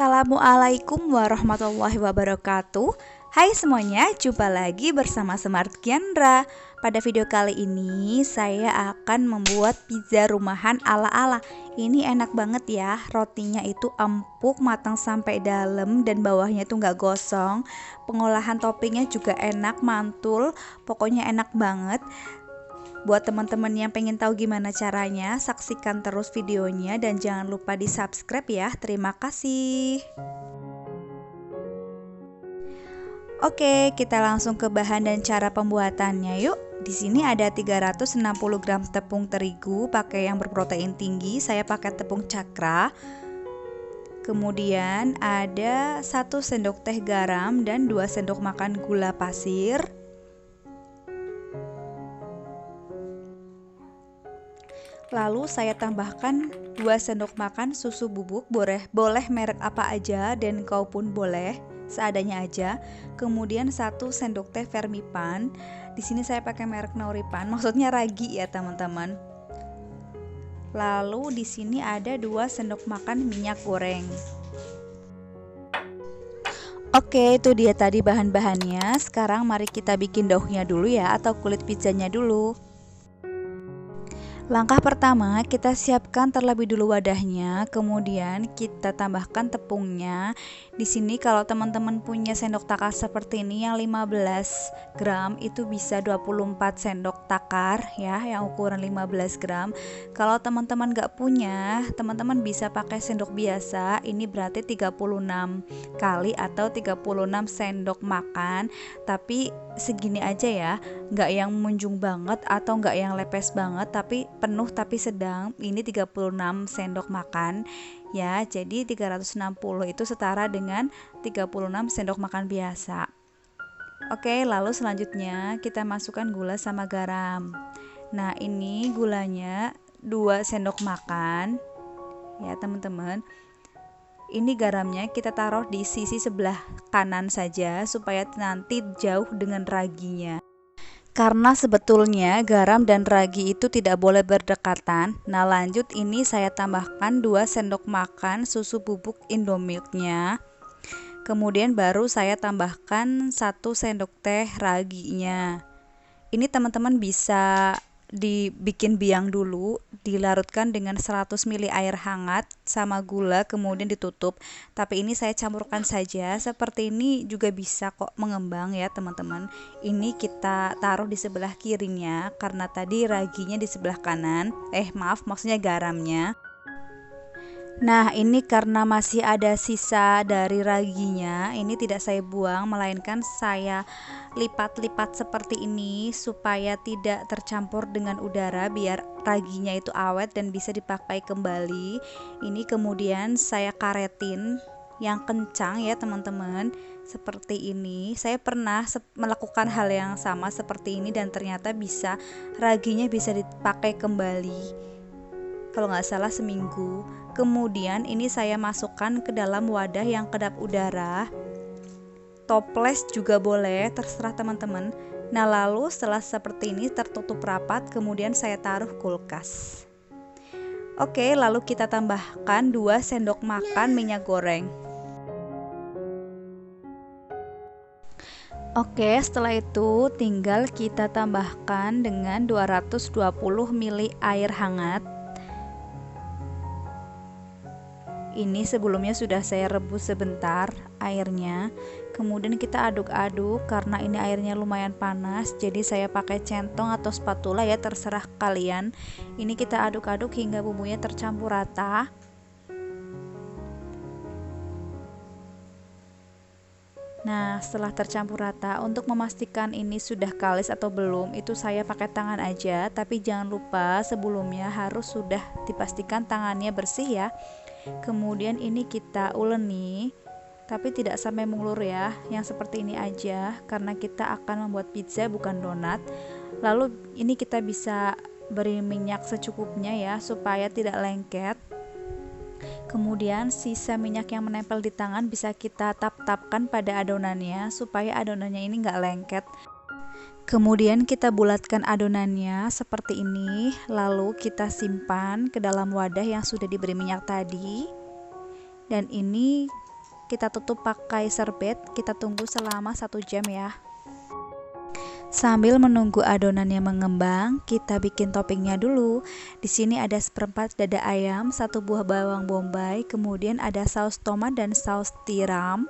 Assalamualaikum warahmatullahi wabarakatuh. Hai semuanya, jumpa lagi bersama Smart Kiandra. Pada video kali ini saya akan membuat pizza rumahan ala-ala. Ini enak banget ya, rotinya itu empuk, matang sampai dalam dan bawahnya itu nggak gosong. Pengolahan toppingnya juga enak, mantul, pokoknya enak banget. Buat teman-teman yang pengen tahu gimana caranya, saksikan terus videonya dan jangan lupa di subscribe ya. Terima kasih. Oke, kita langsung ke bahan dan cara pembuatannya yuk. Di sini ada 360 gram tepung terigu pakai yang berprotein tinggi, saya pakai tepung cakra. Kemudian ada 1 sendok teh garam dan 2 sendok makan gula pasir. Lalu saya tambahkan 2 sendok makan susu bubuk, boleh merek apa aja dan kau pun boleh seadanya aja. Kemudian 1 sendok teh Fermipan. Di sini saya pakai merek Nauripan, maksudnya ragi ya teman-teman. Lalu di sini ada 2 sendok makan minyak goreng. Oke, itu dia tadi bahan-bahannya. Sekarang mari kita bikin daunnya dulu ya, atau kulit pizzanya dulu. Langkah pertama, kita siapkan terlebih dulu wadahnya, kemudian kita tambahkan tepungnya. Di sini kalau teman-teman punya sendok takar seperti ini yang 15 gram itu bisa 24 sendok takar ya, yang ukuran 15 gram. Kalau teman-teman nggak punya, teman-teman bisa pakai sendok biasa. Ini berarti 36 kali atau 36 sendok makan. Tapi segini aja ya, nggak yang munjung banget atau nggak yang lepes banget, tapi penuh tapi sedang. Ini 36 sendok makan ya, jadi 360 itu setara dengan 36 sendok makan biasa. Oke, lalu selanjutnya kita masukkan gula sama garam. Nah, ini gulanya 2 sendok makan ya teman-teman. Ini garamnya kita taruh di sisi sebelah kanan saja supaya nanti jauh dengan raginya. Karena sebetulnya garam dan ragi itu tidak boleh berdekatan. Nah, lanjut ini saya tambahkan 2 sendok makan susu bubuk Indomilknya. Kemudian baru saya tambahkan 1 sendok teh raginya. Ini teman-teman bisa dibikin biang dulu, dilarutkan dengan 100 ml air hangat sama gula, kemudian ditutup. Tapi ini saya campurkan saja, seperti ini juga bisa kok mengembang ya teman-teman. Ini kita taruh di sebelah kirinya karena tadi raginya di sebelah kanan. Maksudnya garamnya. Nah, ini karena masih ada sisa dari raginya, ini tidak saya buang, melainkan saya lipat-lipat seperti ini supaya tidak tercampur dengan udara, biar raginya itu awet dan bisa dipakai kembali. Ini kemudian saya karetin yang kencang ya teman-teman, seperti ini. Saya pernah melakukan hal yang sama seperti ini dan ternyata raginya bisa dipakai kembali, kalau nggak salah seminggu. Kemudian ini saya masukkan ke dalam wadah yang kedap udara, toples juga boleh, terserah teman-teman. Nah, lalu setelah seperti ini tertutup rapat, kemudian saya taruh kulkas. Oke, lalu kita tambahkan 2 sendok makan minyak goreng. Oke, setelah itu tinggal kita tambahkan dengan 220 ml air hangat. Ini sebelumnya sudah saya rebus sebentar airnya. Kemudian kita aduk-aduk, karena ini airnya lumayan panas, jadi saya pakai centong atau spatula ya, terserah kalian. Ini kita aduk-aduk hingga bumbunya tercampur rata. Nah, setelah tercampur rata, untuk memastikan ini sudah kalis atau belum, itu saya pakai tangan aja. Tapi jangan lupa sebelumnya harus sudah dipastikan tangannya bersih ya. Kemudian ini kita uleni, tapi tidak sampai mengulur ya, yang seperti ini aja, karena kita akan membuat pizza bukan donat. Lalu ini kita bisa beri minyak secukupnya ya, supaya tidak lengket. Kemudian sisa minyak yang menempel di tangan bisa kita tap-tapkan pada adonannya supaya adonannya ini nggak lengket. Kemudian kita bulatkan adonannya seperti ini, lalu kita simpan ke dalam wadah yang sudah diberi minyak tadi. Dan ini kita tutup pakai serbet, kita tunggu selama 1 jam ya. Sambil menunggu adonannya mengembang, kita bikin toppingnya dulu. Di sini ada 1/4 dada ayam, 1 buah bawang bombay, kemudian ada saus tomat dan saus tiram.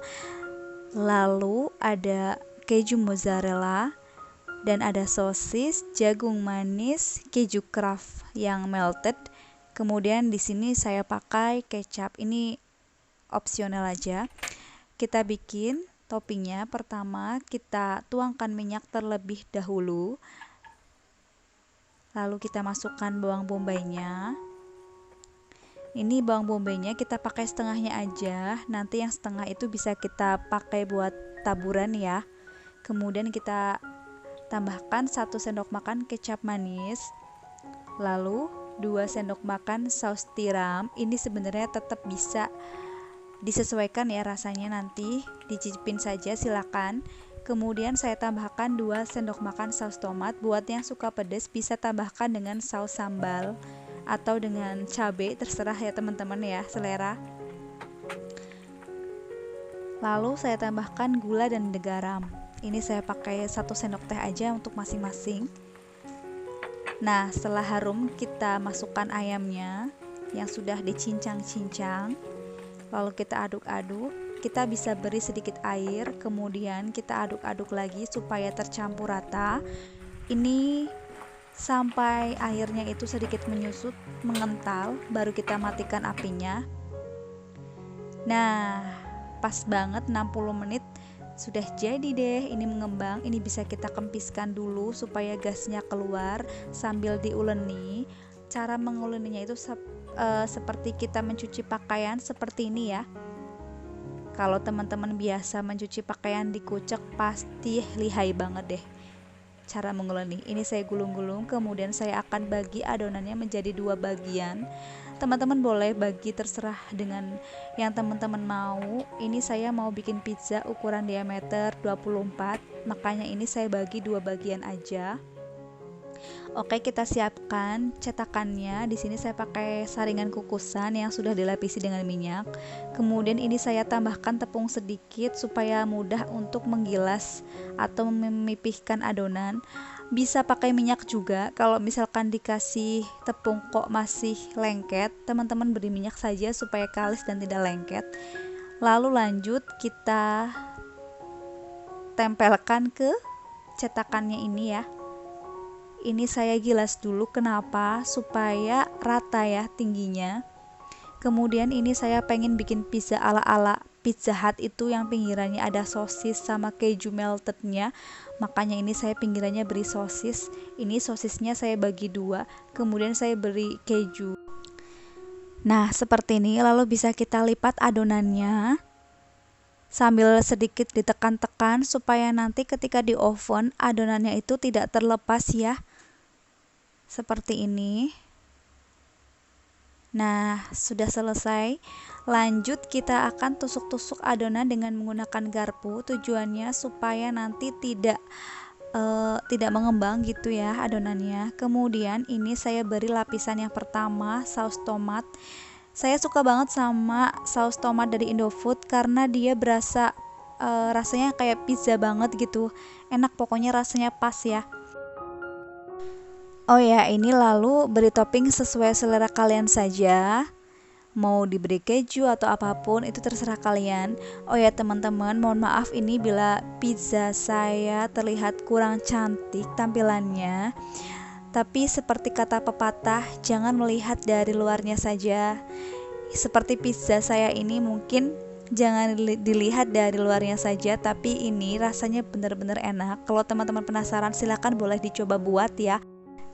Lalu ada keju mozzarella dan ada sosis, jagung manis, keju Kraft yang melted. Kemudian di sini saya pakai kecap. Ini opsional aja. Kita bikin toppingnya. Pertama kita tuangkan minyak terlebih dahulu, lalu kita masukkan bawang bombaynya. Ini bawang bombaynya kita pakai setengahnya aja, nanti yang setengah itu bisa kita pakai buat taburan ya. Kemudian kita tambahkan 1 sendok makan kecap manis, lalu 2 sendok makan saus tiram. Ini sebenarnya tetap bisa disesuaikan ya rasanya, nanti dicicipin saja silakan. Kemudian saya tambahkan 2 sendok makan saus tomat. Buat yang suka pedas bisa tambahkan dengan saus sambal atau dengan cabai, terserah ya teman-teman ya, selera. Lalu saya tambahkan gula dan garam. Ini saya pakai 1 sendok teh aja untuk masing-masing. Nah, setelah harum kita masukkan ayamnya yang sudah dicincang-cincang. Lalu kita aduk-aduk, kita bisa beri sedikit air, kemudian kita aduk-aduk lagi supaya tercampur rata. Ini sampai airnya itu sedikit menyusut, mengental, baru kita matikan apinya. Nah, pas banget 60 menit sudah jadi deh, ini mengembang. Ini bisa kita kempiskan dulu supaya gasnya keluar sambil diuleni. Cara menguleninya itu seperti kita mencuci pakaian seperti ini ya. Kalau teman-teman biasa mencuci pakaian dikucek pasti lihai banget deh cara menguleni. Ini saya gulung-gulung, kemudian saya akan bagi adonannya menjadi 2 bagian. Teman-teman boleh bagi terserah dengan yang teman-teman mau. Ini saya mau bikin pizza ukuran diameter 24, makanya ini saya bagi 2 bagian aja. Oke, kita siapkan cetakannya. Di sini saya pakai saringan kukusan yang sudah dilapisi dengan minyak. Kemudian ini saya tambahkan tepung sedikit supaya mudah untuk menggilas atau memipihkan adonan. Bisa pakai minyak juga. Kalau misalkan dikasih tepung kok masih lengket, teman-teman beri minyak saja supaya kalis dan tidak lengket. Lalu lanjut kita tempelkan ke cetakannya ini ya. Ini saya gilas dulu, kenapa? Supaya rata ya tingginya. Kemudian ini saya pengen bikin pizza ala-ala Pizza Hut itu yang pinggirannya ada sosis sama keju meltednya. Makanya ini saya pinggirannya beri sosis. Ini sosisnya saya bagi 2, kemudian saya beri keju. Nah, seperti ini. Lalu bisa kita lipat adonannya sambil sedikit ditekan-tekan supaya nanti ketika di oven adonannya itu tidak terlepas ya. Seperti ini. Nah, sudah selesai. Lanjut kita akan tusuk-tusuk adonan dengan menggunakan garpu. Tujuannya supaya nanti tidak mengembang gitu ya adonannya. Kemudian ini saya beri lapisan yang pertama saus tomat. Saya suka banget sama saus tomat dari Indofood karena dia berasa rasanya kayak pizza banget gitu. Enak, pokoknya rasanya pas ya. Oh ya, ini lalu beri topping sesuai selera kalian saja. Mau diberi keju atau apapun itu terserah kalian. Oh ya teman-teman, mohon maaf ini bila pizza saya terlihat kurang cantik tampilannya. Tapi seperti kata pepatah, jangan melihat dari luarnya saja. Seperti pizza saya ini mungkin jangan dilihat dari luarnya saja, tapi ini rasanya benar-benar enak. Kalau teman-teman penasaran silahkan boleh dicoba buat ya.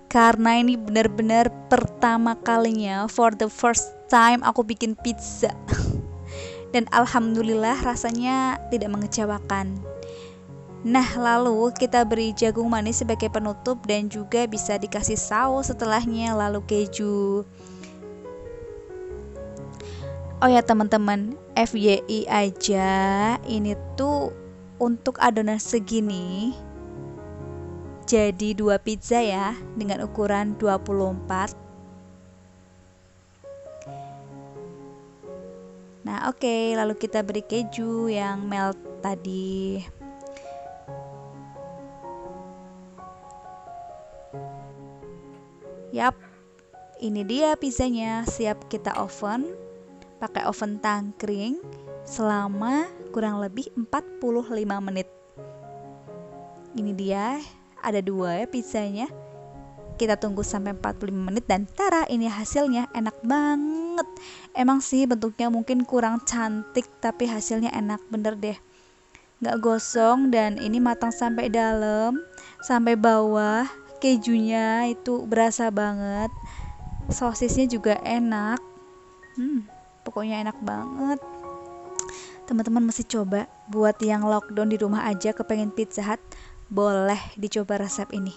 Karena ini benar-benar pertama kalinya, for the first time aku bikin pizza. Dan alhamdulillah rasanya tidak mengecewakan. Nah, lalu kita beri jagung manis sebagai penutup dan juga bisa dikasih saus setelahnya, lalu keju. Oh ya teman-teman, FYI aja, ini tuh untuk adonan segini jadi 2 pizza ya dengan ukuran 24. Nah oke, lalu kita beri keju yang melt tadi. Yap, ini dia pizzanya, siap kita oven. Pakai oven tangkring selama kurang lebih 45 menit. Ini dia, ada 2 ya pizzanya. Kita tunggu sampai 45 menit dan tara, ini hasilnya enak banget. Emang sih bentuknya mungkin kurang cantik, tapi hasilnya enak bener deh. Gak gosong dan ini matang sampai dalam, sampai bawah. Kejunya itu berasa banget. Sosisnya juga enak. Pokoknya enak banget. Teman-teman mesti coba. Buat yang lockdown di rumah aja kepengen Pizza Hut, boleh dicoba resep ini.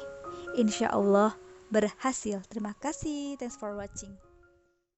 Insya Allah berhasil. Terima kasih. Thanks for watching.